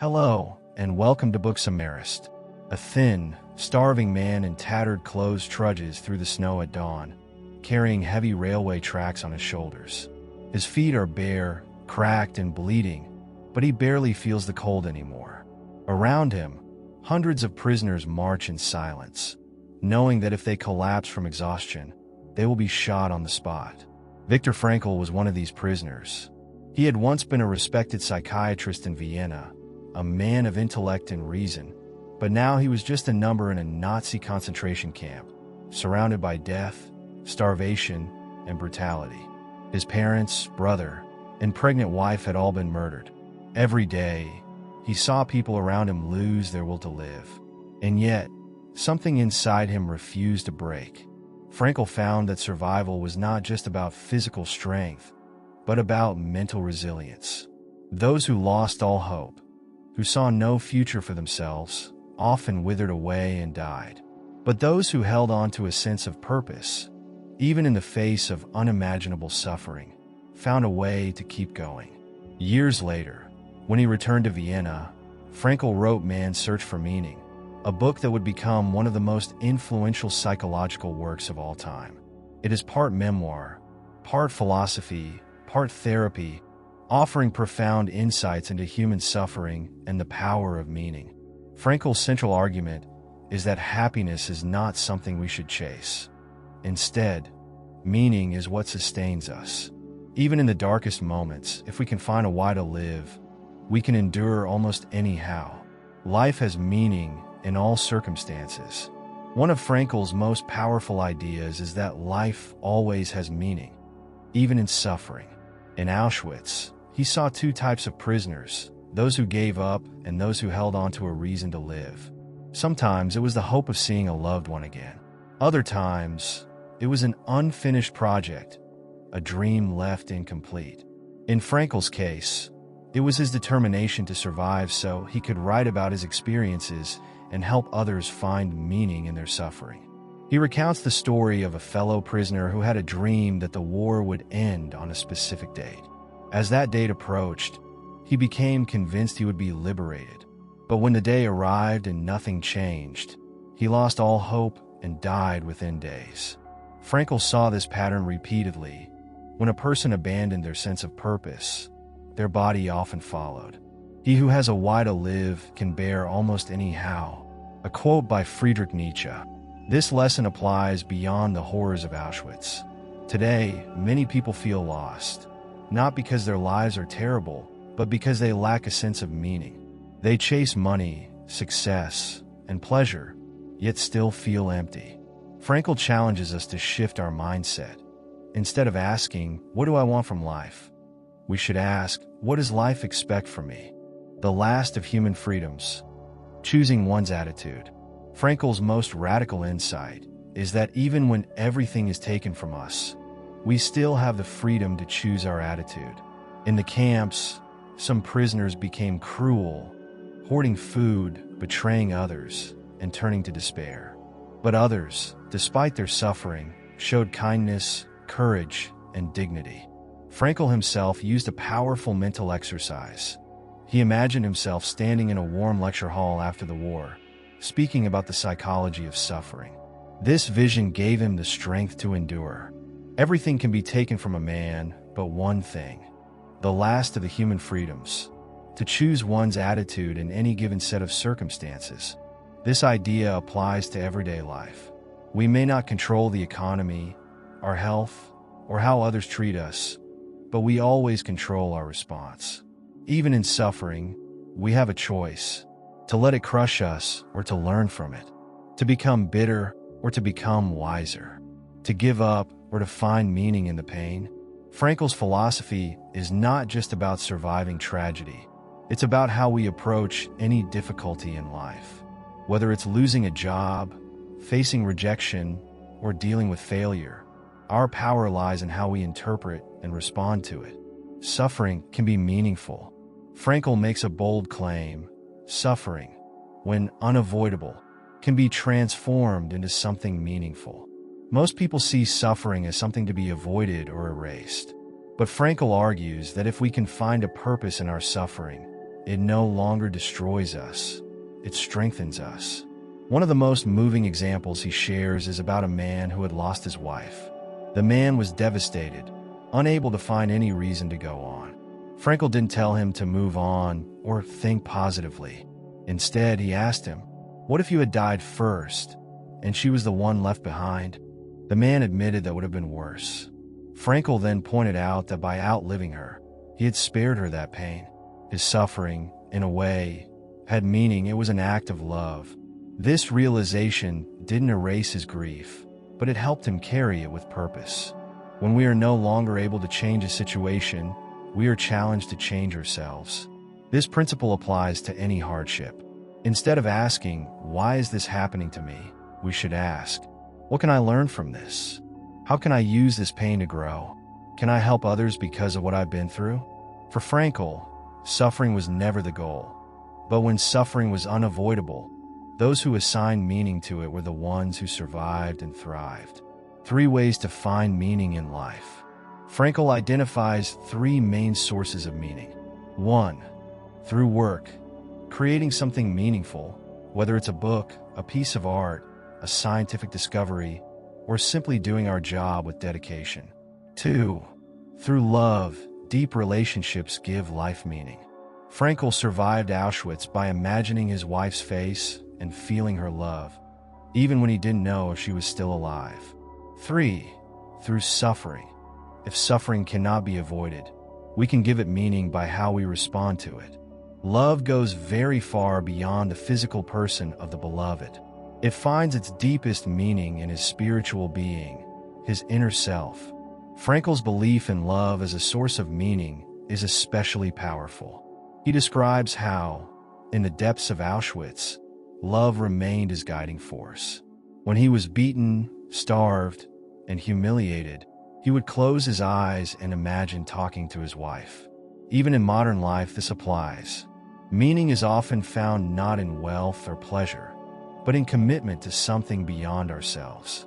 Hello, and welcome to Booksamarist. A thin, starving man in tattered clothes trudges through the snow at dawn, carrying heavy railway tracks on his shoulders. His feet are bare, cracked, and bleeding, but he barely feels the cold anymore. Around him, hundreds of prisoners march in silence, knowing that if they collapse from exhaustion, they will be shot on the spot. Viktor Frankl was one of these prisoners. He had once been a respected psychiatrist in Vienna, a man of intellect and reason, but now he was just a number in a Nazi concentration camp, surrounded by death, starvation, and brutality. His parents, brother, and pregnant wife had all been murdered. Every day, he saw people around him lose their will to live, and yet, something inside him refused to break. Frankl found that survival was not just about physical strength, but about mental resilience. Those who lost all hope, who saw no future for themselves, often withered away and died. But those who held on to a sense of purpose, even in the face of unimaginable suffering, found a way to keep going. Years later, when he returned to Vienna, Frankl wrote Man's Search for Meaning, a book that would become one of the most influential psychological works of all time. It is part memoir, part philosophy, part therapy, offering profound insights into human suffering and the power of meaning. Frankl's central argument is that happiness is not something we should chase. Instead, meaning is what sustains us. Even in the darkest moments, if we can find a why to live, we can endure almost anyhow. Life has meaning in all circumstances. One of Frankl's most powerful ideas is that life always has meaning, even in suffering. In Auschwitz, he saw two types of prisoners, those who gave up and those who held on to a reason to live. Sometimes it was the hope of seeing a loved one again. Other times, it was an unfinished project, a dream left incomplete. In Frankl's case, it was his determination to survive so he could write about his experiences and help others find meaning in their suffering. He recounts the story of a fellow prisoner who had a dream that the war would end on a specific date. As that date approached, he became convinced he would be liberated. But when the day arrived and nothing changed, he lost all hope and died within days. Frankl saw this pattern repeatedly. When a person abandoned their sense of purpose, their body often followed. He who has a why to live can bear almost any how. A quote by Friedrich Nietzsche. This lesson applies beyond the horrors of Auschwitz. Today, many people feel lost, not because their lives are terrible, but because they lack a sense of meaning. They chase money, success, and pleasure, yet still feel empty. Frankl challenges us to shift our mindset. Instead of asking, "What do I want from life?" we should ask, "What does life expect from me?" The last of human freedoms, choosing one's attitude. Frankl's most radical insight is that even when everything is taken from us, we still have the freedom to choose our attitude. In the camps, some prisoners became cruel, hoarding food, betraying others, and turning to despair. But others, despite their suffering, showed kindness, courage, and dignity. Frankl himself used a powerful mental exercise. He imagined himself standing in a warm lecture hall after the war, speaking about the psychology of suffering. This vision gave him the strength to endure. Everything can be taken from a man, but one thing, the last of the human freedoms, to choose one's attitude in any given set of circumstances. This idea applies to everyday life. We may not control the economy, our health, or how others treat us, but we always control our response. Even in suffering, we have a choice: to let it crush us or to learn from it, to become bitter or to become wiser, to give up or to find meaning in the pain. Frankl's philosophy is not just about surviving tragedy. It's about how we approach any difficulty in life. Whether it's losing a job, facing rejection, or dealing with failure, our power lies in how we interpret and respond to it. Suffering can be meaningful. Frankl makes a bold claim: suffering, when unavoidable, can be transformed into something meaningful. Most people see suffering as something to be avoided or erased. But Frankl argues that if we can find a purpose in our suffering, It no longer destroys us, it strengthens us. One of the most moving examples he shares is about a man who had lost his wife. The man was devastated, unable to find any reason to go on. Frankl didn't tell him to move on or think positively. Instead, he asked him, "What if you had died first, and she was the one left behind?" The man admitted that would have been worse. Frankl then pointed out that by outliving her, he had spared her that pain. His suffering, in a way, had meaning. It was an act of love. This realization didn't erase his grief, but it helped him carry it with purpose. When we are no longer able to change a situation, we are challenged to change ourselves. This principle applies to any hardship. Instead of asking, "Why is this happening to me?" we should ask, "What can I learn from this? How can I use this pain to grow? Can I help others because of what I've been through?" For Frankl, suffering was never the goal. But when suffering was unavoidable, those who assigned meaning to it were the ones who survived and thrived. 3 ways to find meaning in life. Frankl identifies 3 main sources of meaning. 1. Through work, creating something meaningful, whether it's a book, a piece of art, a scientific discovery, or simply doing our job with dedication. 2. Through love, deep relationships give life meaning. Frankl survived Auschwitz by imagining his wife's face and feeling her love, even when he didn't know if she was still alive. 3. Through suffering. If suffering cannot be avoided, we can give it meaning by how we respond to it. Love goes very far beyond the physical person of the beloved. It finds its deepest meaning in his spiritual being, his inner self. Frankl's belief in love as a source of meaning is especially powerful. He describes how, in the depths of Auschwitz, love remained his guiding force. When he was beaten, starved, and humiliated, he would close his eyes and imagine talking to his wife. Even in modern life, this applies. Meaning is often found not in wealth or pleasure, but in commitment to something beyond ourselves.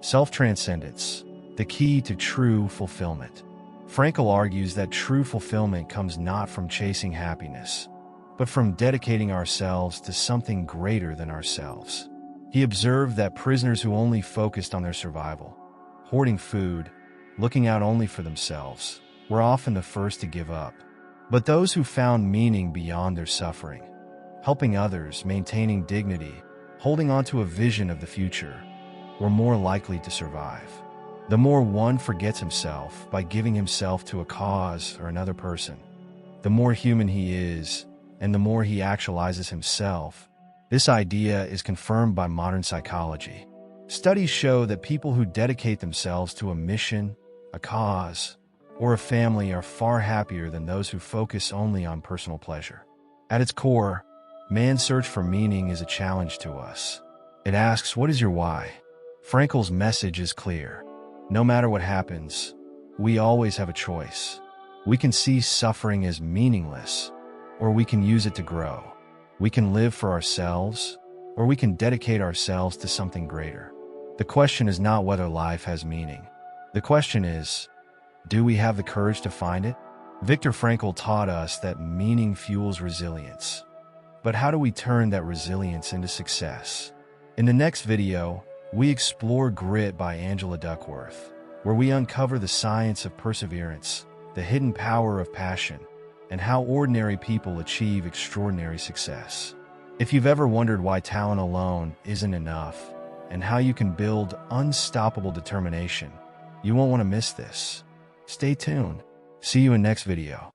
Self-transcendence, the key to true fulfillment. Frankl argues that true fulfillment comes not from chasing happiness, but from dedicating ourselves to something greater than ourselves. He observed that prisoners who only focused on their survival, hoarding food, looking out only for themselves, were often the first to give up. But those who found meaning beyond their suffering, helping others, maintaining dignity, holding on to a vision of the future, were more likely to survive. The more one forgets himself by giving himself to a cause or another person, the more human he is, and the more he actualizes himself. This idea is confirmed by modern psychology. Studies show that people who dedicate themselves to a mission, a cause, or a family are far happier than those who focus only on personal pleasure. At its core, man's search for meaning is a challenge to us. It asks, "What is your why?" Frankl's message is clear. No matter what happens, we always have a choice. We can see suffering as meaningless, or we can use it to grow. We can live for ourselves, or we can dedicate ourselves to something greater. The question is not whether life has meaning. The question is, do we have the courage to find it? Viktor Frankl taught us that meaning fuels resilience. But how do we turn that resilience into success? In the next video, we explore Grit by Angela Duckworth, where we uncover the science of perseverance, the hidden power of passion, and how ordinary people achieve extraordinary success. If you've ever wondered why talent alone isn't enough, and how you can build unstoppable determination, you won't want to miss this. Stay tuned. See you in next video.